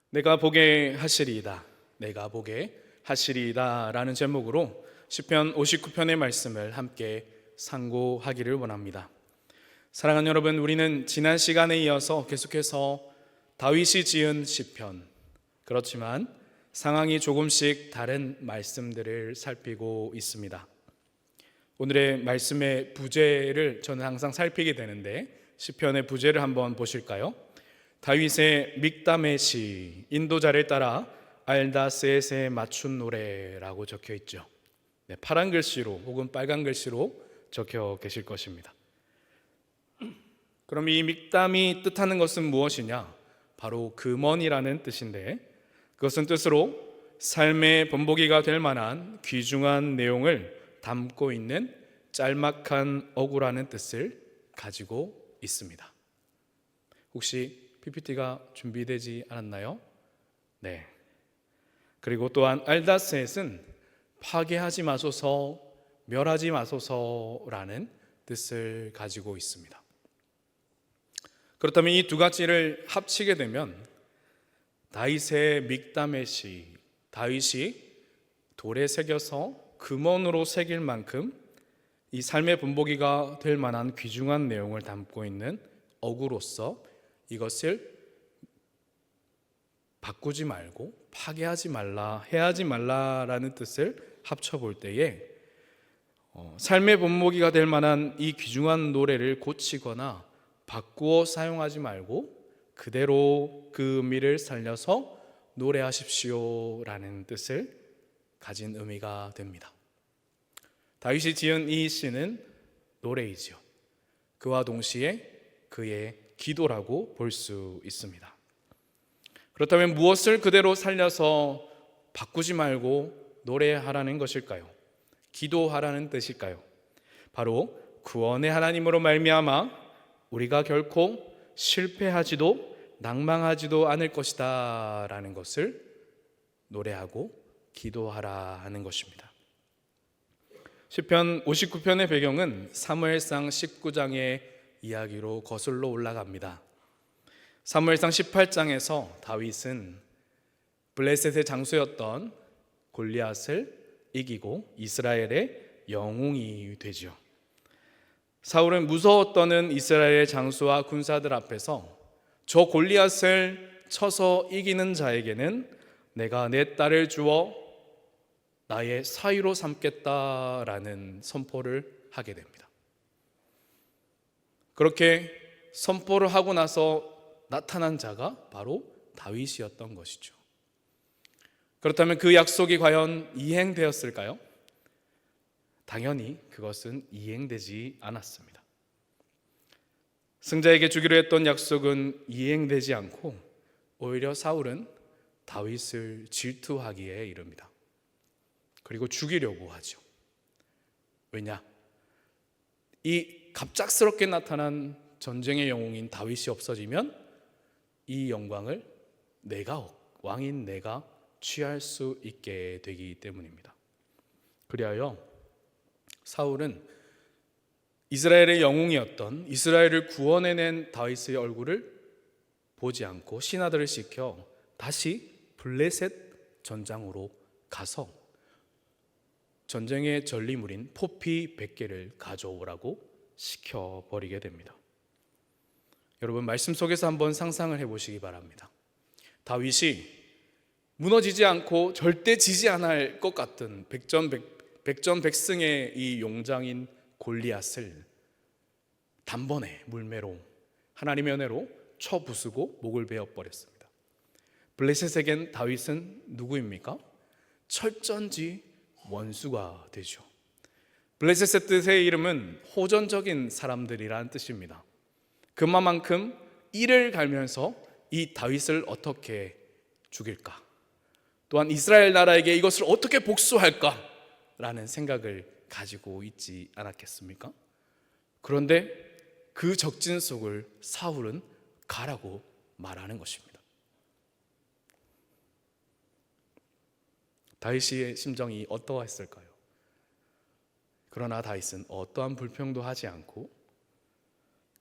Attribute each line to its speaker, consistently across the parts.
Speaker 1: 내가 보게 하시리이다. 내가 보게 하시리이다 라는 제목으로 시편 59편의 말씀을 함께 상고하기를 원합니다. 사랑하는 여러분, 우리는 지난 시간에 이어서 계속해서 다윗이 지은 시편, 그렇지만 상황이 조금씩 다른 말씀들을 살피고 있습니다. 오늘의 말씀의 부제를 저는 항상 살피게 되는데, 시편의 부제를 한번 보실까요? 다윗의 믹담의 시, 인도자를 따라 알다셋에 맞춘 노래라고 적혀 있죠. 파란 글씨로 혹은 빨간 글씨로 적혀 계실 것입니다. 그럼 이 믹담이 뜻하는 것은 무엇이냐? 바로 금언이라는 뜻인데, 그것은 뜻으로 삶의 본보기가 될 만한 귀중한 내용을 담고 있는 짤막한 어구라는 뜻을 가지고 있습니다. 혹시 PPT가 준비되지 않았나요? 네. 그리고 또한 알다셋은 파괴하지 마소서, 멸하지 마소서라는 뜻을 가지고 있습니다. 그렇다면 이 두 가지를 합치게 되면 다윗의 믹담의 시, 다윗이 돌에 새겨서 금원으로 새길 만큼 이 삶의 본보기가 될 만한 귀중한 내용을 담고 있는 어구로서 이것을 바꾸지 말고 파괴하지 말라, 해하지 말라라는 뜻을 합쳐볼 때에 삶의 본보기가 될 만한 이 귀중한 노래를 고치거나 바꾸어 사용하지 말고 그대로 그 의미를 살려서 노래하십시오라는 뜻을 가진 의미가 됩니다. 다윗이 지은 이 시는 노래이지요. 그와 동시에 그의 기도라고 볼 수 있습니다. 그렇다면 무엇을 그대로 살려서 바꾸지 말고 노래하라는 것일까요? 기도하라는 뜻일까요? 바로 구원의 하나님으로 말미암아 우리가 결코 실패하지도 낭망하지도 않을 것이다 라는 것을 노래하고 기도하라 하는 것입니다. 시편 59편의 배경은 사무엘상 19장의 이야기로 거슬러 올라갑니다. 사무엘상 18장에서 다윗은 블레셋의 장수였던 골리앗을 이기고 이스라엘의 영웅이 되죠. 사울은 무서워 떠는 이스라엘의 장수와 군사들 앞에서 저 골리앗을 쳐서 이기는 자에게는 내가 내 딸을 주어 나의 사위로 삼겠다라는 선포를 하게 됩니다. 그렇게 선포를 하고 나서 나타난 자가 바로 다윗이었던 것이죠. 그렇다면 그 약속이 과연 이행되었을까요? 당연히 그것은 이행되지 않았습니다. 승자에게 주기로 했던 약속은 이행되지 않고 오히려 사울은 다윗을 질투하기에 이릅니다. 그리고 죽이려고 하죠. 왜냐? 이 갑작스럽게 나타난 전쟁의 영웅인 다윗이 없어지면 이 영광을 왕인 내가 취할 수 있게 되기 때문입니다. 그리하여 사울은 이스라엘의 영웅이었던, 이스라엘을 구원해낸 다윗의 얼굴을 보지 않고 신하들을 시켜 다시 블레셋 전장으로 가서 전쟁의 전리물인 포피 100개를 가져오라고 시켜버리게 됩니다. 여러분, 말씀 속에서 한번 상상을 해보시기 바랍니다. 다윗이 무너지지 않고 절대 지지 않을 것 같은 백전백승의 이 용장인 골리앗을 단번에 물매로, 하나님의 은혜로 쳐부수고 목을 베어버렸습니다. 블레셋에겐 다윗은 누구입니까? 철전지 원수가 되죠. 블레셋의 뜻의 이름은 호전적인 사람들이라는 뜻입니다. 그만큼 이를 갈면서 이 다윗을 어떻게 죽일까, 또한 이스라엘 나라에게 이것을 어떻게 복수할까 라는 생각을 가지고 있지 않았겠습니까? 그런데 그 적진 속을 사울은 가라고 말하는 것입니다. 다윗의 심정이 어떠했을까요? 그러나 다윗은 어떠한 불평도 하지 않고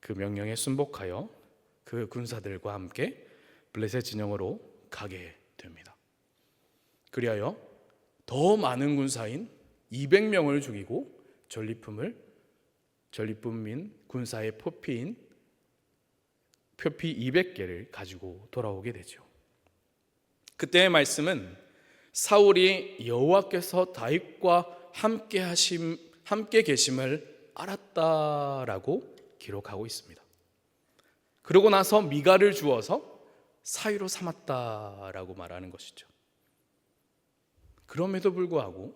Speaker 1: 그 명령에 순복하여 그 군사들과 함께 블레셋 진영으로 가게 됩니다. 그리하여 더 많은 군사인 200명을 죽이고 전리품인 군사의 표피 200개를 가지고 돌아오게 되죠. 그때의 말씀은 사울이 여호와께서 다윗과 함께 계심을 알았다라고 기록하고 있습니다. 그러고 나서 미갈을 주어서 사위로 삼았다라고 말하는 것이죠. 그럼에도 불구하고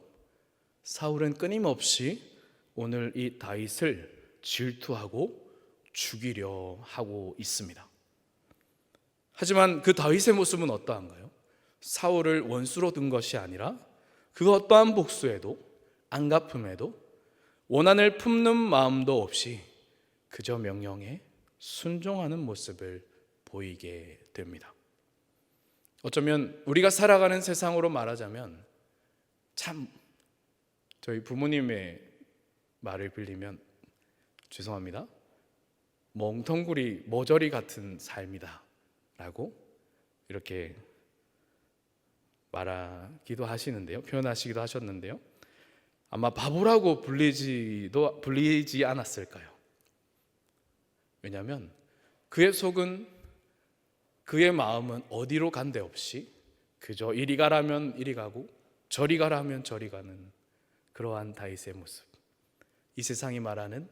Speaker 1: 사울은 끊임없이 오늘 이 다윗을 질투하고 죽이려 하고 있습니다. 하지만 그 다윗의 모습은 어떠한가요? 사울을 원수로 둔 것이 아니라 그 어떠한 복수에도 안갚음에도 원한을 품는 마음도 없이 그저 명령에 순종하는 모습을 보이게 됩니다. 어쩌면 우리가 살아가는 세상으로 말하자면 참 저희 부모님의 말을 빌리면 죄송합니다. 멍텅구리 머저리 같은 삶이다 라고 이렇게 말하기도 하시는데요. 표현하시기도 하셨는데요. 아마 바보라고 불리지 않았을까요? 왜냐하면 그의 속은, 그의 마음은 어디로 간데 없이 그저 이리 가라면 이리 가고 저리 가라면 저리 가는 그러한 다윗의 모습, 이 세상이 말하는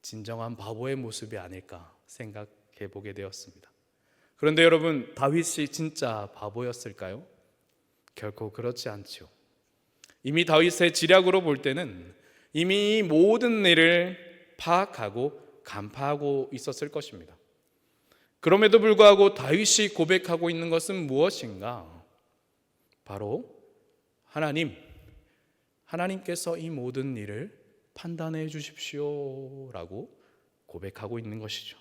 Speaker 1: 진정한 바보의 모습이 아닐까 생각해 보게 되었습니다. 그런데 여러분, 다윗이 진짜 바보였을까요? 결코 그렇지 않죠. 이미 다윗의 지략으로 볼 때는 이미 모든 일을 파악하고 간파하고 있었을 것입니다. 그럼에도 불구하고 다윗이 고백하고 있는 것은 무엇인가? 바로 하나님께서 이 모든 일을 판단해 주십시오 라고 고백하고 있는 것이죠.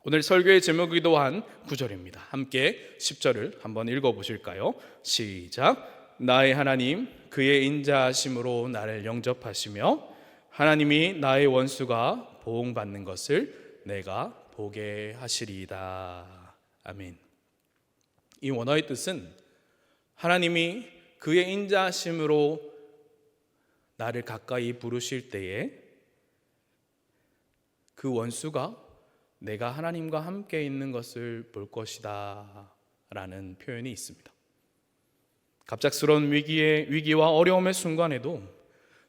Speaker 1: 오늘 설교의 제목이기도 한 구절입니다. 함께 10절을 한번 읽어보실까요? 시작. 나의 하나님 그의 인자하심으로 나를 영접하시며 하나님이 나의 원수가 보응받는 것을 내가 보게 하시리이다. 아멘. 이 원어의 뜻은 하나님이 그의 인자하심으로 나를 가까이 부르실 때에 그 원수가 내가 하나님과 함께 있는 것을 볼 것이다 라는 표현이 있습니다. 갑작스러운 위기와 어려움의 순간에도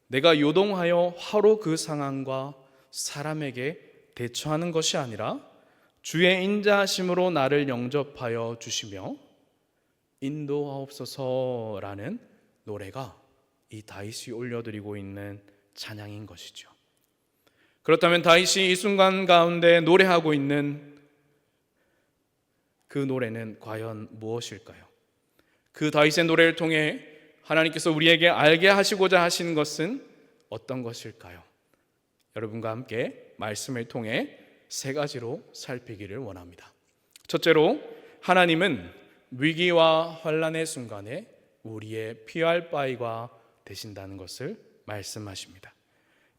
Speaker 1: 내가 요동하여 화로 그 상황과 사람에게 대처하는 것이 아니라 주의 인자하심으로 나를 영접하여 주시며 인도하옵소서라는 노래가 이 다윗이 올려드리고 있는 찬양인 것이죠. 그렇다면 다윗이 이 순간 가운데 노래하고 있는 그 노래는 과연 무엇일까요? 그 다윗의 노래를 통해 하나님께서 우리에게 알게 하시고자 하시는 것은 어떤 것일까요? 여러분과 함께 말씀을 통해 세 가지로 살피기를 원합니다. 첫째로, 하나님은 위기와 환난의 순간에 우리의 피할 바위가 되신다는 것을 말씀하십니다.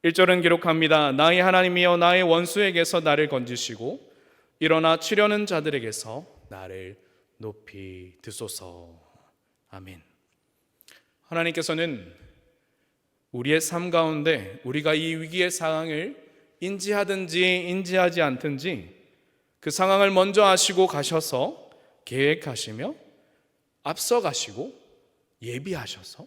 Speaker 1: 1절은 기록합니다. 나의 하나님이여 나의 원수에게서 나를 건지시고 일어나 치려는 자들에게서 나를 높이 드소서. 아멘. 하나님께서는 우리의 삶 가운데 우리가 이 위기의 상황을 인지하든지 인지하지 않든지 그 상황을 먼저 아시고 가셔서 계획하시며 앞서 가시고 예비하셔서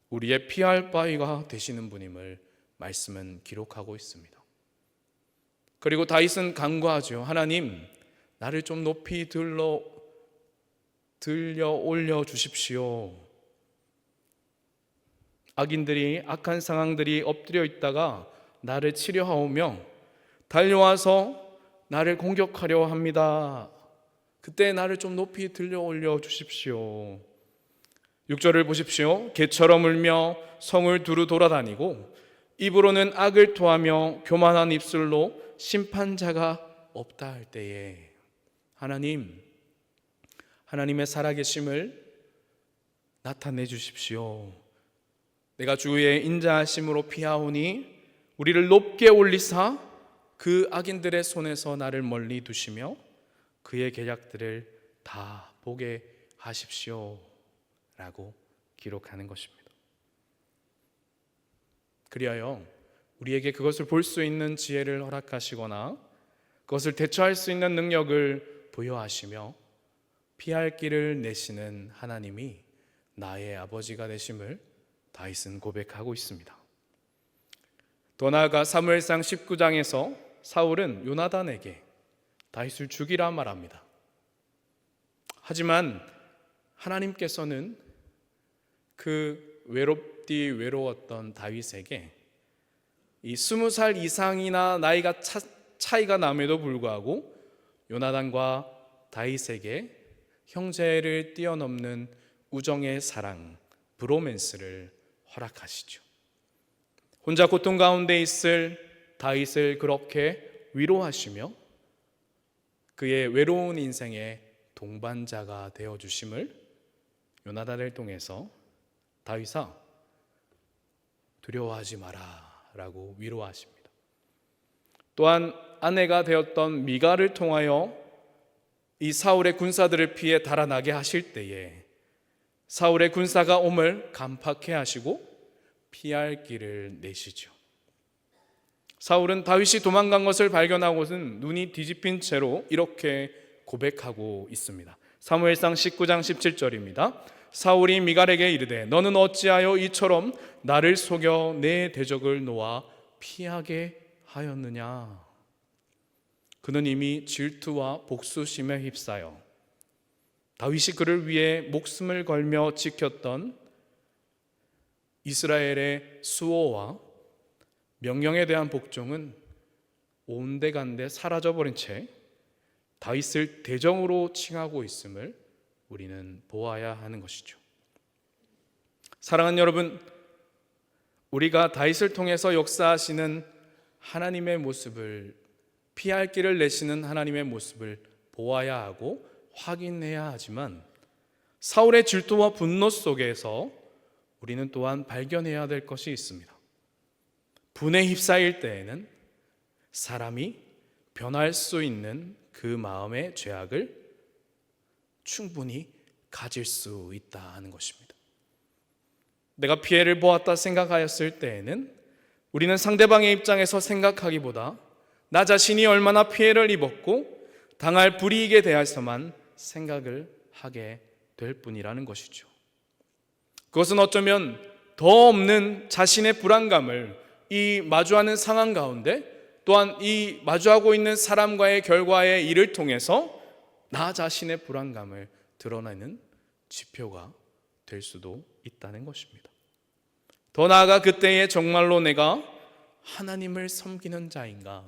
Speaker 1: 우리의 피할 바위가 되시는 분임을 말씀은 기록하고 있습니다. 그리고 다윗은 간구하죠. 하나님, 나를 좀 높이 들려 올려 주십시오. 악인들이, 악한 상황들이 엎드려 있다가 나를 치려하오며 달려와서 나를 공격하려 합니다. 그때 나를 좀 높이 들려 올려 주십시오. 6절을 보십시오. 개처럼 울며 성을 두루 돌아다니고 입으로는 악을 토하며 교만한 입술로 심판자가 없다 할 때에 하나님의 살아계심을 나타내 주십시오. 내가 주의 인자하심으로 피하오니 우리를 높게 올리사 그 악인들의 손에서 나를 멀리 두시며 그의 계략들을 다 보게 하십시오 라고 기록하는 것입니다. 그리하여 우리에게 그것을 볼 수 있는 지혜를 허락하시거나 그것을 대처할 수 있는 능력을 부여하시며 피할 길을 내시는 하나님이 나의 아버지가 되심을 다윗은 고백하고 있습니다. 더 나아가 사무엘상 19장에서 사울은 요나단에게 다윗을 죽이라 말합니다. 하지만 하나님께서는 그 외로웠던 다윗에게 이 20살 이상이나 나이가 차이가 남에도 불구하고 요나단과 다윗에게 형제를 뛰어넘는 우정의 사랑, 브로맨스를 허락하시죠. 혼자 고통 가운데 있을 다윗을 그렇게 위로하시며 그의 외로운 인생의 동반자가 되어주심을 요나단을 통해서 다윗아 두려워하지 마라 라고 위로하십니다. 또한 아내가 되었던 미갈을 통하여 이 사울의 군사들을 피해 달아나게 하실 때에 사울의 군사가 옴을 간파케 하시고 피할 길을 내시죠. 사울은 다윗이 도망간 것을 발견하고는 눈이 뒤집힌 채로 이렇게 고백하고 있습니다. 사무엘상 19장 17절입니다. 사울이 미갈에게 이르되 너는 어찌하여 이처럼 나를 속여 내 대적을 놓아 피하게 하였느냐. 그는 이미 질투와 복수심에 휩싸여 다윗이 그를 위해 목숨을 걸며 지켰던 이스라엘의 수호와 명령에 대한 복종은 온데간데 사라져버린 채 다윗을 대적으로 칭하고 있음을 우리는 보아야 하는 것이죠. 사랑하는 여러분, 우리가 다윗을 통해서 역사하시는 하나님의 모습을, 피할 길을 내시는 하나님의 모습을 보아야 하고 확인해야 하지만 사울의 질투와 분노 속에서 우리는 또한 발견해야 될 것이 있습니다. 분에 휩싸일 때에는 사람이 변할 수 있는 그 마음의 죄악을 충분히 가질 수 있다 하는 것입니다. 내가 피해를 보았다 생각하였을 때에는 우리는 상대방의 입장에서 생각하기보다 나 자신이 얼마나 피해를 입었고 당할 불이익에 대해서만 생각을 하게 될 뿐이라는 것이죠. 그것은 어쩌면 더 없는 자신의 불안감을 이 마주하는 상황 가운데 또한 이 마주하고 있는 사람과의 결과의 일을 통해서 나 자신의 불안감을 드러내는 지표가 될 수도 있다는 것입니다. 더 나아가 그때에 정말로 내가 하나님을 섬기는 자인가?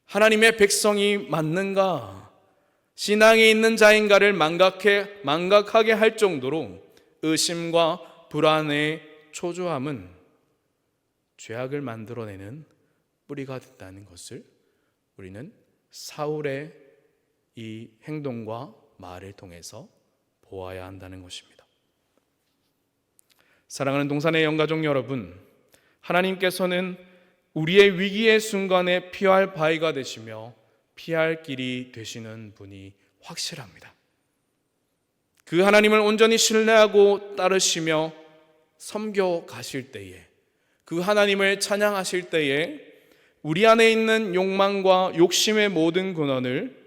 Speaker 1: 하나님의 백성이 맞는가? 신앙이 있는 자인가를 망각하게 할 정도로 의심과 불안의 초조함은 죄악을 만들어내는 뿌리가 됐다는 것을 우리는 사울의 이 행동과 말을 통해서 보아야 한다는 것입니다. 사랑하는 동산의 영가족 여러분, 하나님께서는 우리의 위기의 순간에 피할 바위가 되시며 피할 길이 되시는 분이 확실합니다. 그 하나님을 온전히 신뢰하고 따르시며 섬겨 가실 때에, 그 하나님을 찬양하실 때에 우리 안에 있는 욕망과 욕심의 모든 근원을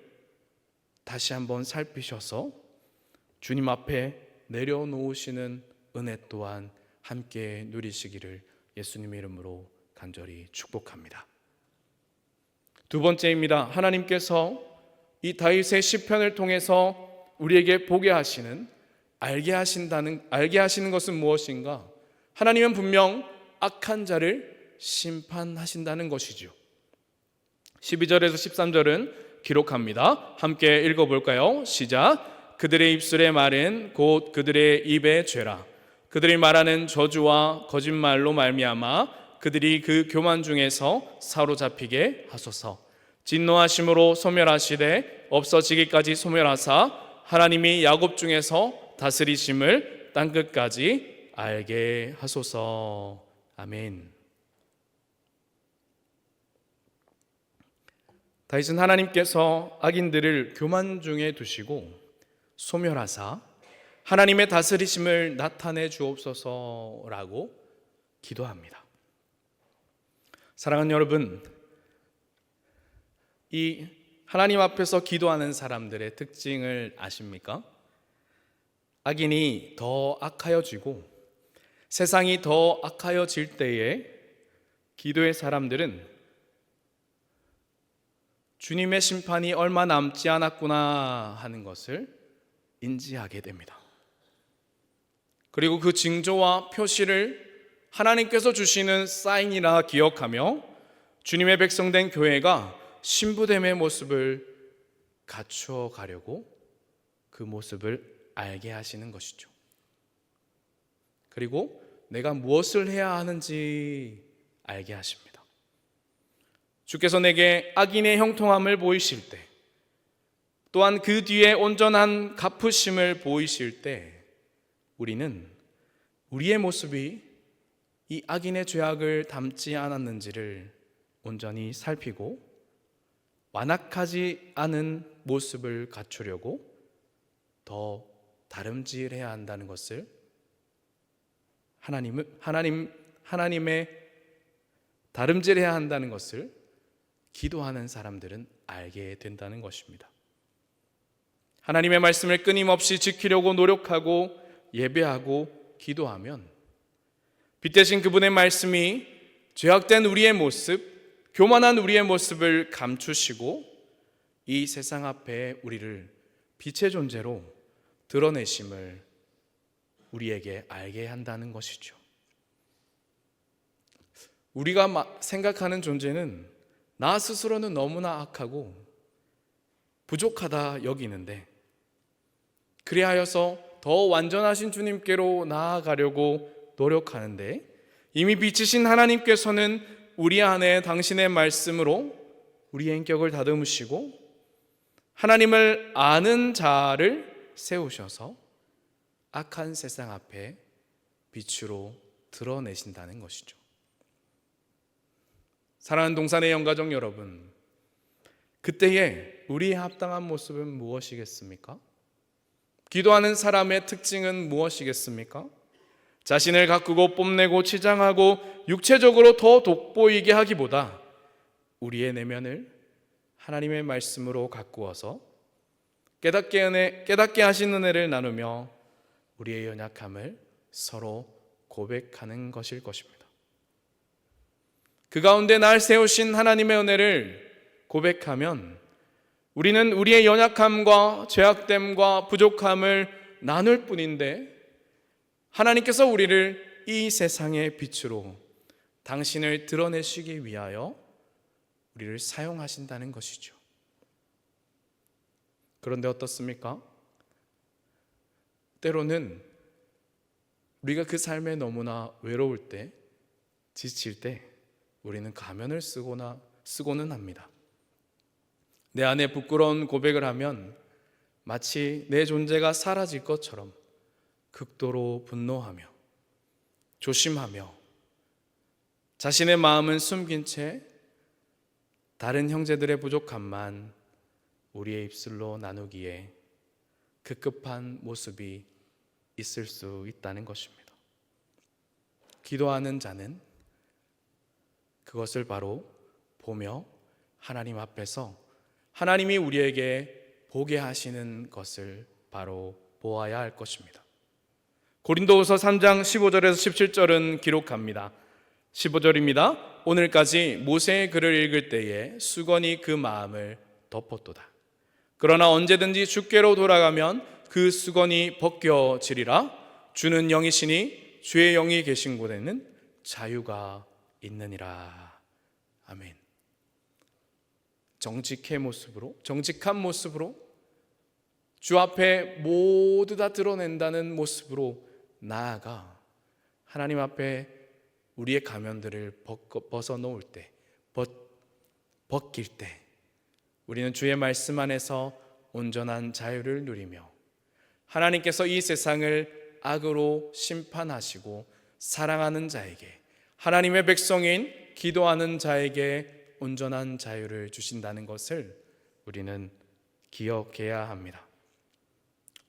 Speaker 1: 다시 한번 살피셔서 주님 앞에 내려놓으시는 은혜 또한 함께 누리시기를 예수님의 이름으로 간절히 축복합니다. 두 번째입니다. 하나님께서 이 다윗의 시편을 통해서 우리에게 보게 하시는, 알게 하시는 것은 무엇인가? 하나님은 분명 악한 자를 심판하신다는 것이죠. 12절에서 13절은 기록합니다. 함께 읽어볼까요? 시작. 그들의 입술의 말은 곧 그들의 입의 죄라. 그들이 말하는 저주와 거짓말로 말미암아 그들이 그 교만 중에서 사로잡히게 하소서. 진노하심으로 소멸하시되 없어지기까지 소멸하사 하나님이 야곱 중에서 다스리심을 땅끝까지 알게 하소서. 아멘. 다윗은 하나님께서 악인들을 교만 중에 두시고 소멸하사 하나님의 다스리심을 나타내 주옵소서라고 기도합니다. 사랑하는 여러분, 이 하나님 앞에서 기도하는 사람들의 특징을 아십니까? 악인이 더 악하여지고 세상이 더 악하여질 때에 기도의 사람들은 주님의 심판이 얼마 남지 않았구나 하는 것을 인지하게 됩니다. 그리고 그 징조와 표시를 하나님께서 주시는 사인이라 기억하며 주님의 백성된 교회가 신부됨의 모습을 갖추어 가려고 그 모습을 알게 하시는 것이죠. 그리고 내가 무엇을 해야 하는지 알게 하십니다. 주께서 내게 악인의 형통함을 보이실 때, 또한 그 뒤에 온전한 갚으심을 보이실 때, 우리는 우리의 모습이 이 악인의 죄악을 담지 않았는지를 온전히 살피고 완악하지 않은 모습을 갖추려고 더 다름질해야 한다는 것을 하나님의 다름질해야 한다는 것을 기도하는 사람들은 알게 된다는 것입니다. 하나님의 말씀을 끊임없이 지키려고 노력하고 예배하고 기도하면 빛 대신 그분의 말씀이 죄악된 우리의 모습, 교만한 우리의 모습을 감추시고 이 세상 앞에 우리를 빛의 존재로 드러내심을 우리에게 알게 한다는 것이죠. 우리가 생각하는 존재는 나 스스로는 너무나 악하고 부족하다 여기는데, 그리하여서 더 완전하신 주님께로 나아가려고 노력하는데, 이미 빛이신 하나님께서는 우리 안에 당신의 말씀으로 우리의 인격을 다듬으시고 하나님을 아는 자를 세우셔서 악한 세상 앞에 빛으로 드러내신다는 것이죠. 사랑하는 동산의 영가족 여러분, 그때에 우리의 합당한 모습은 무엇이겠습니까? 기도하는 사람의 특징은 무엇이겠습니까? 자신을 가꾸고 뽐내고 치장하고 육체적으로 더 돋보이게 하기보다 우리의 내면을 하나님의 말씀으로 가꾸어서 깨닫게 하신 은혜를 나누며 우리의 연약함을 서로 고백하는 것일 것입니다. 그 가운데 날 세우신 하나님의 은혜를 고백하면 우리는 우리의 연약함과 죄악됨과 부족함을 나눌 뿐인데, 하나님께서 우리를 이 세상의 빛으로 당신을 드러내시기 위하여 우리를 사용하신다는 것이죠. 그런데 어떻습니까? 때로는 우리가 그 삶에 너무나 외로울 때, 지칠 때 우리는 가면을 쓰고는 합니다. 내 안에 부끄러운 고백을 하면 마치 내 존재가 사라질 것처럼 극도로 분노하며 조심하며 자신의 마음은 숨긴 채 다른 형제들의 부족함만 우리의 입술로 나누기에 급급한 모습이 있을 수 있다는 것입니다. 기도하는 자는 그것을 바로 보며 하나님 앞에서 하나님이 우리에게 보게 하시는 것을 바로 보아야 할 것입니다. 고린도후서 3장 15절에서 17절은 기록합니다. 15절입니다. 오늘까지 모세의 글을 읽을 때에 수건이 그 마음을 덮었도다. 그러나 언제든지 주께로 돌아가면 그 수건이 벗겨지리라. 주는 영이시니 주의 영이 계신 곳에는 자유가 있느니라. 아멘. 정직한 모습으로 주 앞에 모두 다 드러낸다는 모습으로 나아가 하나님 앞에 우리의 가면들을 벗어놓을 때, 벗길 때 우리는 주의 말씀 안에서 온전한 자유를 누리며 하나님께서 이 세상을 악으로 심판하시고 사랑하는 자에게, 하나님의 백성인 기도하는 자에게 온전한 자유를 주신다는 것을 우리는 기억해야 합니다.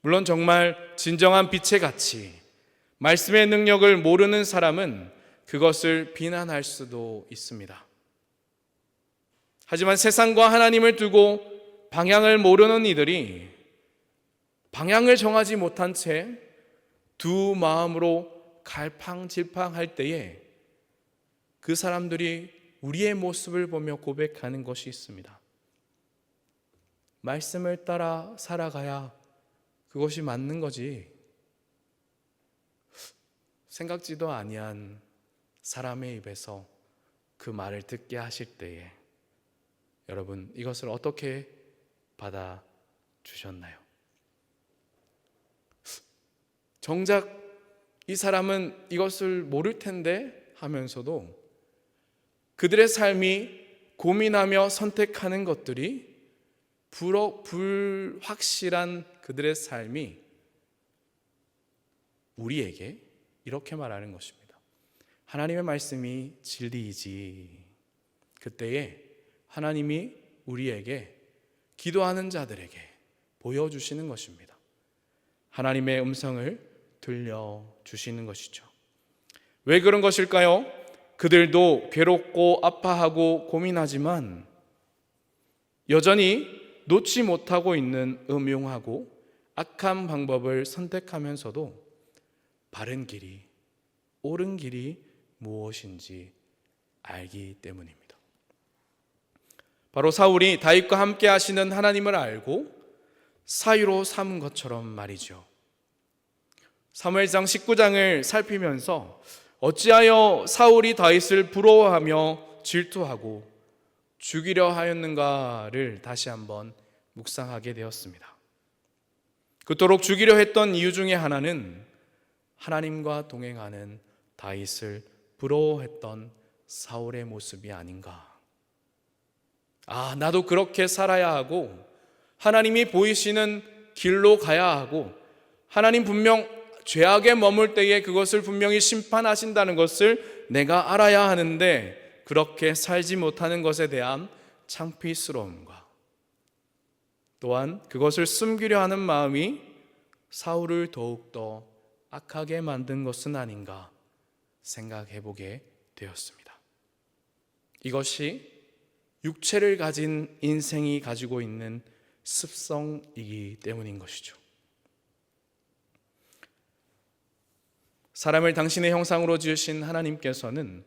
Speaker 1: 물론 정말 진정한 빛의 가치, 말씀의 능력을 모르는 사람은 그것을 비난할 수도 있습니다. 하지만 세상과 하나님을 두고 방향을 모르는 이들이 방향을 정하지 못한 채 두 마음으로 갈팡질팡할 때에 그 사람들이 우리의 모습을 보며 고백하는 것이 있습니다. 말씀을 따라 살아가야 그것이 맞는 거지. 생각지도 아니한 사람의 입에서 그 말을 듣게 하실 때에 여러분, 이것을 어떻게 받아주셨나요? 정작 이 사람은 이것을 모를 텐데 하면서도 그들의 삶이 고민하며 선택하는 것들이 불확실한 그들의 삶이 우리에게 이렇게 말하는 것입니다. 하나님의 말씀이 진리이지. 그때에 하나님이 우리에게 기도하는 자들에게 보여주시는 것입니다. 하나님의 음성을 들려주시는 것이죠. 왜 그런 것일까요? 그들도 괴롭고 아파하고 고민하지만 여전히 놓지 못하고 있는 음흉하고 악한 방법을 선택하면서도 바른 길이, 옳은 길이 무엇인지 알기 때문입니다. 바로 사울이 다윗과 함께 하시는 하나님을 알고 사위로 삼은 것처럼 말이죠. 사무엘상 19장을 살피면서 어찌하여 사울이 다윗을 부러워하며 질투하고 죽이려 하였는가를 다시 한번 묵상하게 되었습니다. 그토록 죽이려 했던 이유 중에 하나는 하나님과 동행하는 다윗을 부러워했던 사울의 모습이 아닌가. 나도 그렇게 살아야 하고 하나님이 보이시는 길로 가야 하고 하나님 분명 죄악에 머물 때에 그것을 분명히 심판하신다는 것을 내가 알아야 하는데 그렇게 살지 못하는 것에 대한 창피스러움과 또한 그것을 숨기려 하는 마음이 사울을 더욱더 악하게 만든 것은 아닌가 생각해 보게 되었습니다. 이것이 육체를 가진 인생이 가지고 있는 습성이기 때문인 것이죠. 사람을 당신의 형상으로 지으신 하나님께서는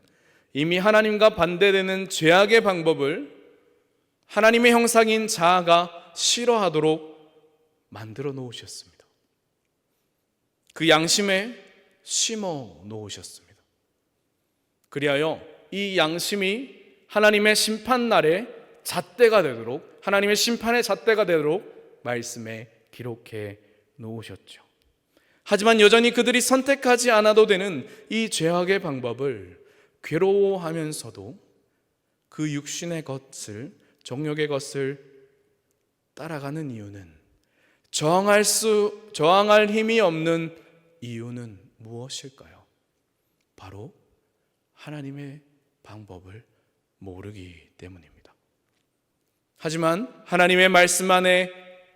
Speaker 1: 이미 하나님과 반대되는 죄악의 방법을 하나님의 형상인 자아가 싫어하도록 만들어 놓으셨습니다. 그 양심에 심어 놓으셨습니다. 그리하여 이 양심이 하나님의 심판날에 잣대가 되도록, 하나님의 심판의 잣대가 되도록 말씀에 기록해 놓으셨죠. 하지만 여전히 그들이 선택하지 않아도 되는 이 죄악의 방법을 괴로워하면서도 그 육신의 것을, 정욕의 것을 따라가는 이유는, 저항할 힘이 없는 이유는 무엇일까요? 바로 하나님의 방법을 모르기 때문입니다. 하지만 하나님의 말씀 안에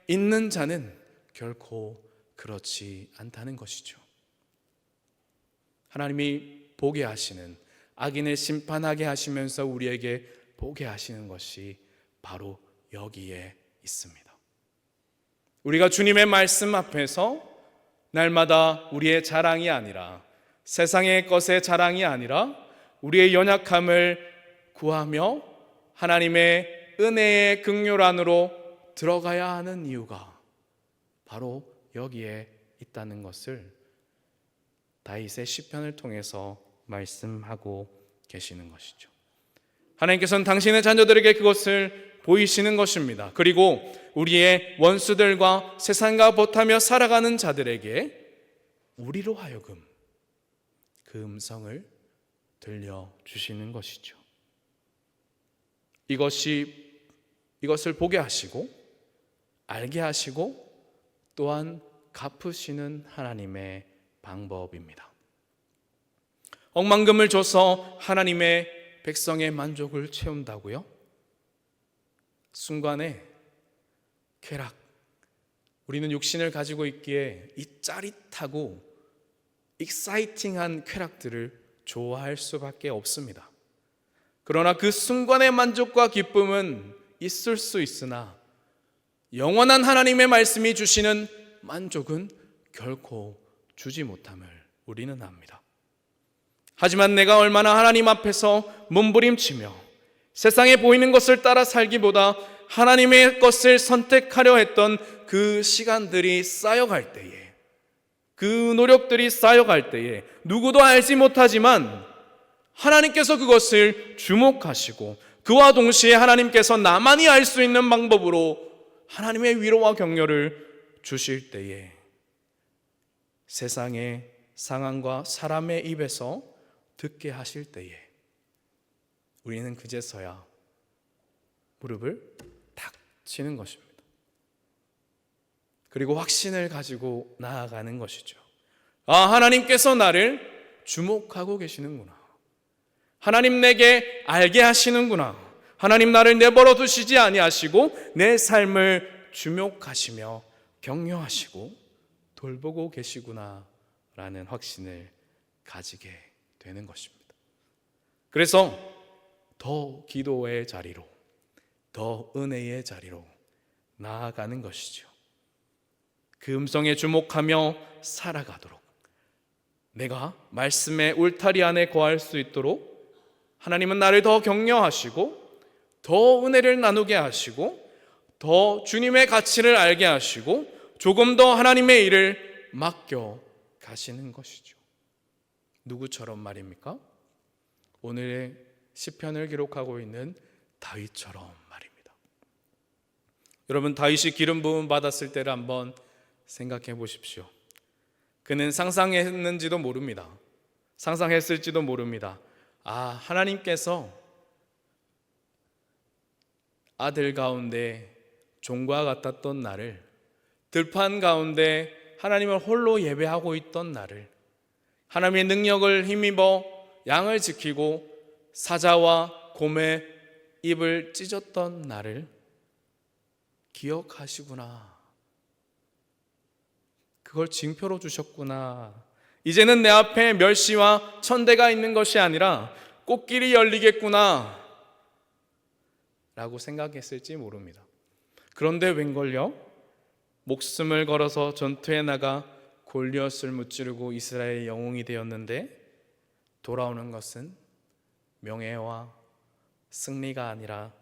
Speaker 1: 있는 자는 결코 그렇지 않다는 것이죠. 하나님이 보게 하시는, 악인을 심판하게 하시면서 우리에게 보게 하시는 것이 바로 여기에 있습니다. 우리가 주님의 말씀 앞에서 날마다 우리의 자랑이 아니라, 세상의 것의 자랑이 아니라 우리의 연약함을 구하며 하나님의 은혜의 긍휼 안으로 들어가야 하는 이유가 바로 여기에 있다는 것을 다윗의 시편을 통해서 말씀하고 계시는 것이죠. 하나님께서는 당신의 자녀들에게 그것을 보이시는 것입니다. 그리고 우리의 원수들과 세상과 버타며 살아가는 자들에게 우리로 하여금 그 음성을 들려주시는 것이죠. 이것을 보게 하시고 알게 하시고 또한 갚으시는 하나님의 방법입니다. 억만금을 줘서 하나님의 백성의 만족을 채운다고요? 순간에 쾌락, 우리는 육신을 가지고 있기에 이 짜릿하고 익사이팅한 쾌락들을 좋아할 수밖에 없습니다. 그러나 그 순간의 만족과 기쁨은 있을 수 있으나 영원한 하나님의 말씀이 주시는 만족은 결코 주지 못함을 우리는 압니다. 하지만 내가 얼마나 하나님 앞에서 몸부림치며 세상에 보이는 것을 따라 살기보다 하나님의 것을 선택하려 했던 그 시간들이 쌓여갈 때에, 그 노력들이 쌓여갈 때에 누구도 알지 못하지만 하나님께서 그것을 주목하시고 그와 동시에 하나님께서 나만이 알 수 있는 방법으로 하나님의 위로와 격려를 주실 때에 세상의 상황과 사람의 입에서 듣게 하실 때에 우리는 그제서야 무릎을 탁 치는 것입니다. 그리고 확신을 가지고 나아가는 것이죠. 하나님께서 나를 주목하고 계시는구나. 하나님 내게 알게 하시는구나. 하나님 나를 내버려 두시지 아니하시고 내 삶을 주목하시며 격려하시고 돌보고 계시구나 라는 확신을 가지게 되는 것입니다. 그래서 더 기도의 자리로, 더 은혜의 자리로 나아가는 것이죠. 그 음성에 주목하며 살아가도록, 내가 말씀의 울타리 안에 거할 수 있도록 하나님은 나를 더 격려하시고 더 은혜를 나누게 하시고 더 주님의 가치를 알게 하시고 조금 더 하나님의 일을 맡겨 가시는 것이죠. 누구처럼 말입니까? 오늘의 시편을 기록하고 있는 다윗처럼 말입니다. 여러분, 다윗이 기름 부음 받았을 때를 한번 생각해 보십시오. 그는 상상했는지도 모릅니다. 상상했을지도 모릅니다. 하나님께서 아들 가운데 종과 같았던 나를, 들판 가운데 하나님을 홀로 예배하고 있던 나를, 하나님의 능력을 힘입어 양을 지키고 사자와 곰의 입을 찢었던 나를 기억하시구나. 그걸 징표로 주셨구나. 이제는 내 앞에 멸시와 천대가 있는 것이 아니라 꽃길이 열리겠구나 라고 생각했을지 모릅니다. 그런데 웬걸요? 목숨을 걸어서 전투에 나가 골리앗을 무찌르고 이스라엘의 영웅이 되었는데 돌아오는 것은 명예와 승리가 아니라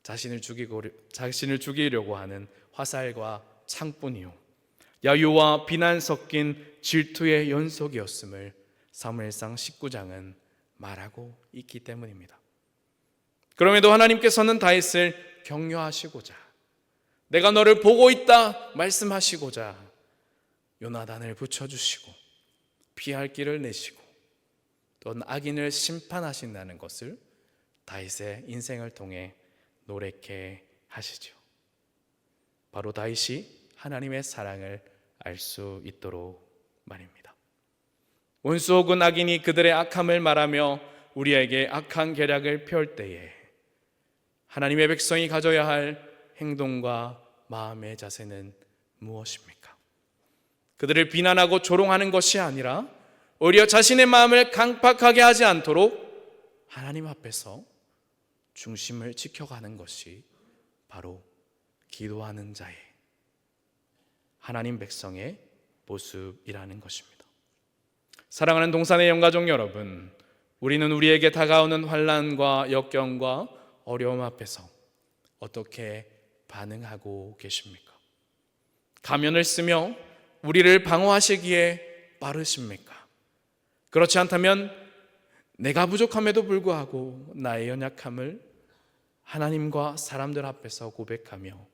Speaker 1: 자신을 죽이려고 하는 화살과 창뿐이요, 야유와 비난 섞인 질투의 연속이었음을 사무엘상 19장은 말하고 있기 때문입니다. 그럼에도 하나님께서는 다윗을 격려하시고자, 내가 너를 보고 있다 말씀하시고자 요나단을 붙여주시고 피할 길을 내시고 또 악인을 심판하신다는 것을 다윗의 인생을 통해 노래케 하시죠. 바로 다윗이 하나님의 사랑을 알 수 있도록 말입니다. 원수 혹은 악인이 그들의 악함을 말하며 우리에게 악한 계략을 펼 때에 하나님의 백성이 가져야 할 행동과 마음의 자세는 무엇입니까? 그들을 비난하고 조롱하는 것이 아니라 오히려 자신의 마음을 강팍하게 하지 않도록 하나님 앞에서 중심을 지켜가는 것이 바로 기도하는 자의, 하나님 백성의 모습이라는 것입니다. 사랑하는 동산의 영가족 여러분, 우리는 우리에게 다가오는 환난과 역경과 어려움 앞에서 어떻게 반응하고 계십니까? 가면을 쓰며 우리를 방어하시기에 빠르십니까? 그렇지 않다면 내가 부족함에도 불구하고 나의 연약함을 하나님과 사람들 앞에서 고백하며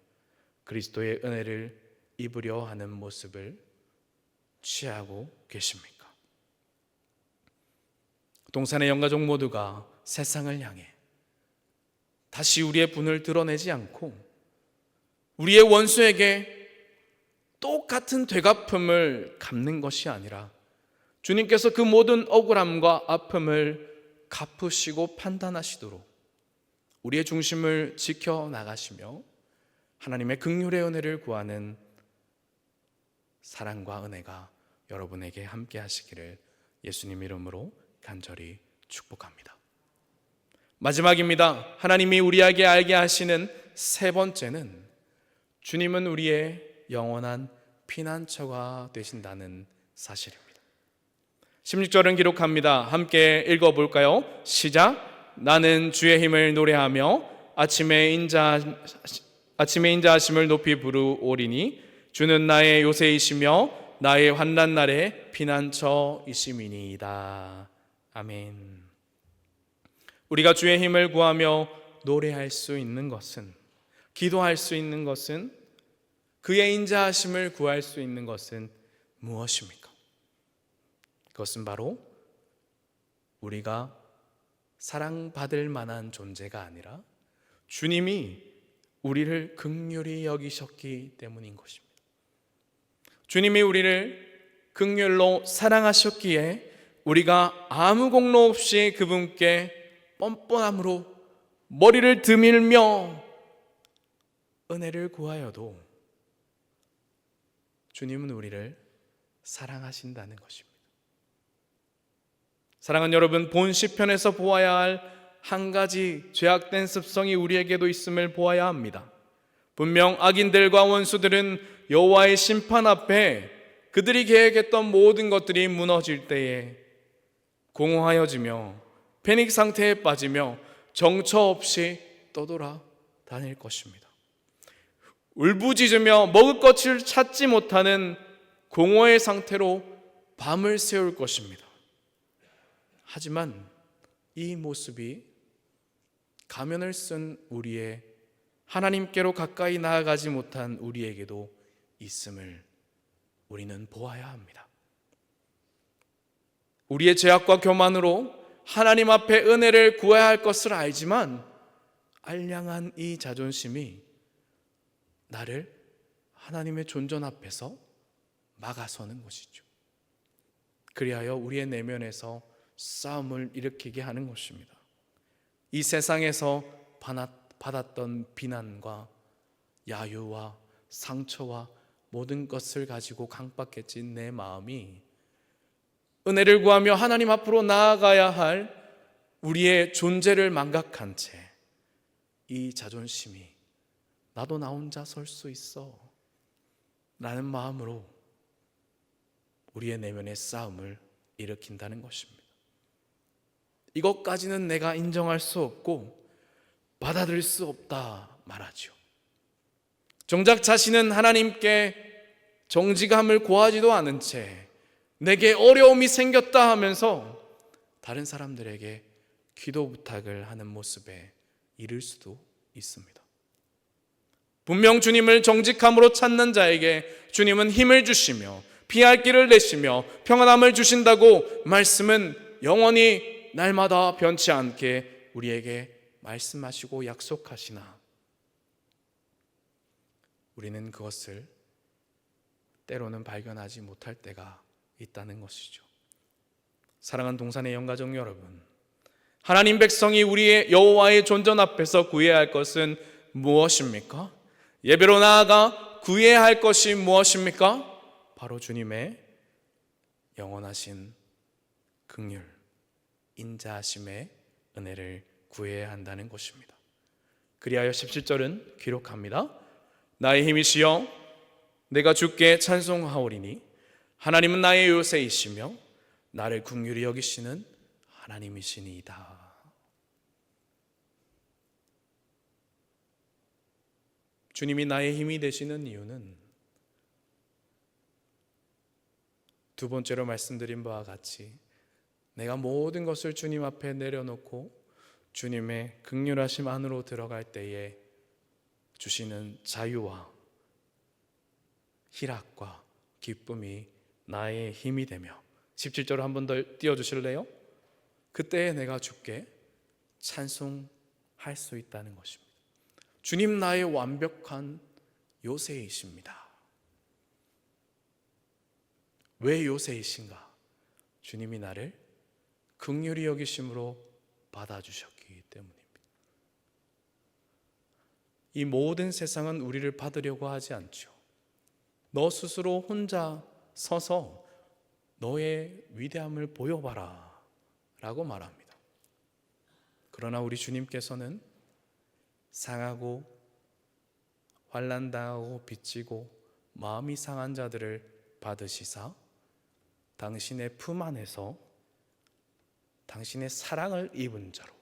Speaker 1: 그리스도의 은혜를 입으려 하는 모습을 취하고 계십니까? 동산의 영가족 모두가 세상을 향해 다시 우리의 분을 드러내지 않고 우리의 원수에게 똑같은 되갚음을 갚는 것이 아니라 주님께서 그 모든 억울함과 아픔을 갚으시고 판단하시도록 우리의 중심을 지켜나가시며 하나님의 긍휼의 은혜를 구하는 사랑과 은혜가 여러분에게 함께 하시기를 예수님 이름으로 간절히 축복합니다. 마지막입니다. 하나님이 우리에게 알게 하시는 세 번째는 주님은 우리의 영원한 피난처가 되신다는 사실입니다. 16절은 기록합니다. 함께 읽어볼까요? 시작. 나는 주의 힘을 노래하며 아침에 인자하심을 높이 부르오리니 주는 나의 요새이시며 나의 환난 날의 피난처이심이니이다. 아멘. 우리가 주의 힘을 구하며 노래할 수 있는 것은, 기도할 수 있는 것은, 그의 인자하심을 구할 수 있는 것은 무엇입니까? 그것은 바로 우리가 사랑받을 만한 존재가 아니라 주님이 우리를 긍휼히 여기셨기 때문인 것입니다. 주님이 우리를 긍휼로 사랑하셨기에 우리가 아무 공로 없이 그분께 뻔뻔함으로 머리를 드밀며 은혜를 구하여도 주님은 우리를 사랑하신다는 것입니다. 사랑하는 여러분, 본 시편에서 보아야 할 한 가지 죄악된 습성이 우리에게도 있음을 보아야 합니다. 분명 악인들과 원수들은 여호와의 심판 앞에 그들이 계획했던 모든 것들이 무너질 때에 공허하여지며 패닉 상태에 빠지며 정처 없이 떠돌아 다닐 것입니다. 울부짖으며 먹을 것을 찾지 못하는 공허의 상태로 밤을 새울 것입니다. 하지만 이 모습이 가면을 쓴 우리의, 하나님께로 가까이 나아가지 못한 우리에게도 있음을 우리는 보아야 합니다. 우리의 죄악과 교만으로 하나님 앞에 은혜를 구해야 할 것을 알지만 알량한 이 자존심이 나를 하나님의 존전 앞에서 막아서는 것이죠. 그리하여 우리의 내면에서 싸움을 일으키게 하는 것입니다. 이 세상에서 받았던 비난과 야유와 상처와 모든 것을 가지고 강박해진 내 마음이 은혜를 구하며 하나님 앞으로 나아가야 할 우리의 존재를 망각한 채 이 자존심이 나도 나 혼자 설 수 있어 라는 마음으로 우리의 내면의 싸움을 일으킨다는 것입니다. 이것까지는 내가 인정할 수 없고 받아들일 수 없다 말하죠. 정작 자신은 하나님께 정직함을 고하지도 않은 채 내게 어려움이 생겼다 하면서 다른 사람들에게 기도 부탁을 하는 모습에 이를 수도 있습니다. 분명 주님을 정직함으로 찾는 자에게 주님은 힘을 주시며 피할 길을 내시며 평안함을 주신다고 말씀은 영원히 날마다 변치 않게 우리에게 말씀하시고 약속하시나 우리는 그것을 때로는 발견하지 못할 때가 있다는 것이죠. 사랑하는 동산의 영가족 여러분, 하나님 백성이 우리의 여호와의 존전 앞에서 구해야 할 것은 무엇입니까? 예배로 나아가 구해야 할 것이 무엇입니까? 바로 주님의 영원하신 긍휼, 인자하심의 은혜를 구해야 한다는 것입니다. 그리하여 17절은 기록합니다. 나의 힘이시여 내가 주께 찬송하오리니 하나님은 나의 요새이시며 나를 긍휼히 여기시는 하나님이시니이다. 주님이 나의 힘이 되시는 이유는 두 번째로 말씀드린 바와 같이 내가 모든 것을 주님 앞에 내려놓고 주님의 긍휼하심 안으로 들어갈 때에 주시는 자유와 희락과 기쁨이 나의 힘이 되며 17절을 한 번 더 띄워주실래요? 그때에 내가 주께 찬송할 수 있다는 것입니다. 주님 나의 완벽한 요새이십니다. 왜 요새이신가? 주님이 나를 긍휼히 여기심으로 받아주셨기 때문입니다. 이 모든 세상은 우리를 받으려고 하지 않죠. 너 스스로 혼자 서서 너의 위대함을 보여봐라 라고 말합니다. 그러나 우리 주님께서는 상하고 환난당하고 빚지고 마음이 상한 자들을 받으시사 당신의 품 안에서 당신의 사랑을 입은 자로,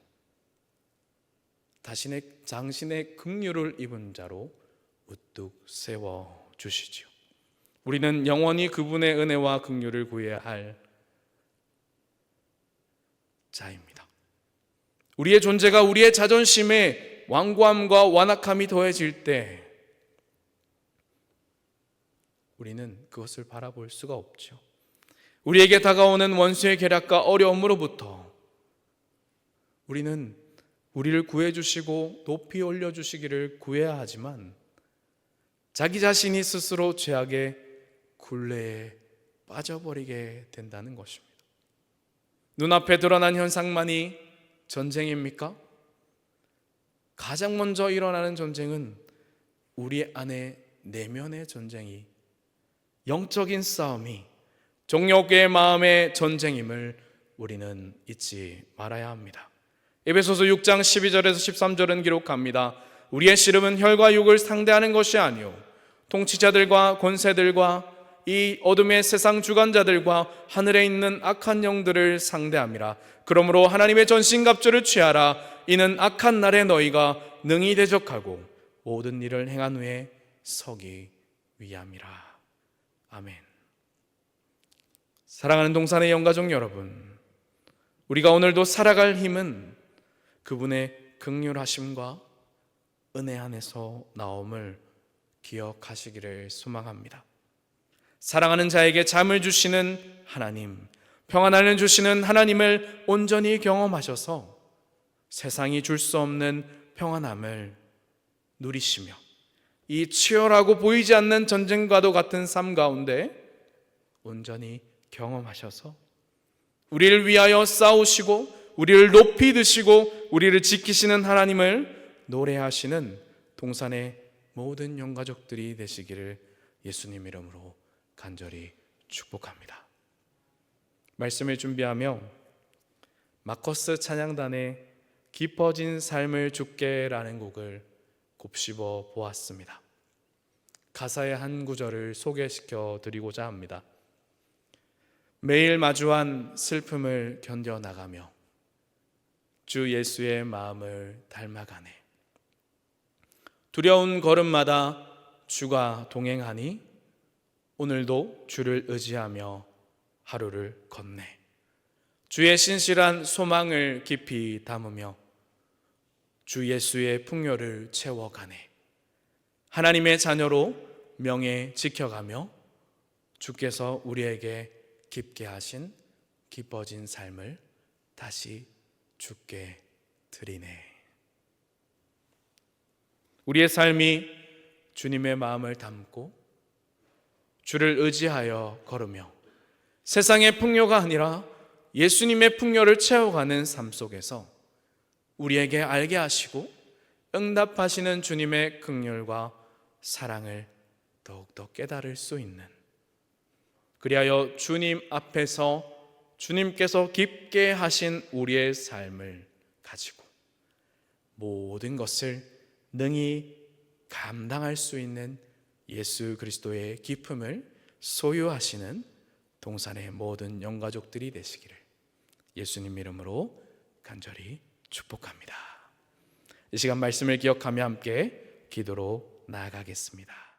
Speaker 1: 당신의 긍휼을 입은 자로 우뚝 세워주시지요. 우리는 영원히 그분의 은혜와 긍휼을 구해야 할 자입니다. 우리의 존재가 우리의 자존심에 완고함과 완악함이 더해질 때 우리는 그것을 바라볼 수가 없죠. 우리에게 다가오는 원수의 계략과 어려움으로부터 우리는 우리를 구해주시고 높이 올려주시기를 구해야 하지만 자기 자신이 스스로 죄악의 굴레에 빠져버리게 된다는 것입니다. 눈앞에 드러난 현상만이 전쟁입니까? 가장 먼저 일어나는 전쟁은 우리 안에 내면의 전쟁이, 영적인 싸움이 종교의 마음의 전쟁임을 우리는 잊지 말아야 합니다. 에베소서 6장 12절에서 13절은 기록합니다. 우리의 씨름은 혈과 육을 상대하는 것이 아니요 통치자들과 권세들과 이 어둠의 세상 주관자들과 하늘에 있는 악한 영들을 상대함이라. 그러므로 하나님의 전신갑주를 취하라. 이는 악한 날에 너희가 능히 대적하고 모든 일을 행한 후에 서기 위함이라. 아멘. 사랑하는 동산의 영가족 여러분, 우리가 오늘도 살아갈 힘은 그분의 긍휼하심과 은혜 안에서 나옴을 기억하시기를 소망합니다. 사랑하는 자에게 잠을 주시는 하나님, 평안을 주시는 하나님을 온전히 경험하셔서 세상이 줄 수 없는 평안함을 누리시며 이 치열하고 보이지 않는 전쟁과도 같은 삶 가운데 온전히 경험하셔서 우리를 위하여 싸우시고 우리를 높이 드시고 우리를 지키시는 하나님을 노래하시는 동산의 모든 영가족들이 되시기를 예수님 이름으로 간절히 축복합니다. 말씀을 준비하며 마커스 찬양단의 깊어진 삶을 주께라는 곡을 곱씹어 보았습니다. 가사의 한 구절을 소개시켜 드리고자 합니다. 매일 마주한 슬픔을 견뎌나가며 주 예수의 마음을 닮아가네. 두려운 걸음마다 주가 동행하니 오늘도 주를 의지하며 하루를 걷네. 주의 신실한 소망을 깊이 담으며 주 예수의 풍요를 채워가네. 하나님의 자녀로 명예 지켜가며 주께서 우리에게 깊게 하신 깊어진 삶을 다시 주께 드리네. 우리의 삶이 주님의 마음을 담고 주를 의지하여 걸으며 세상의 풍요가 아니라 예수님의 풍요를 채워가는 삶 속에서 우리에게 알게 하시고 응답하시는 주님의 긍휼과 사랑을 더욱더 깨달을 수 있는, 그리하여 주님 앞에서 주님께서 깊게 하신 우리의 삶을 가지고 모든 것을 능히 감당할 수 있는 예수 그리스도의 기품을 소유하시는 동산의 모든 영가족들이 되시기를 예수님 이름으로 간절히 축복합니다. 이 시간 말씀을 기억하며 함께 기도로 나아가겠습니다.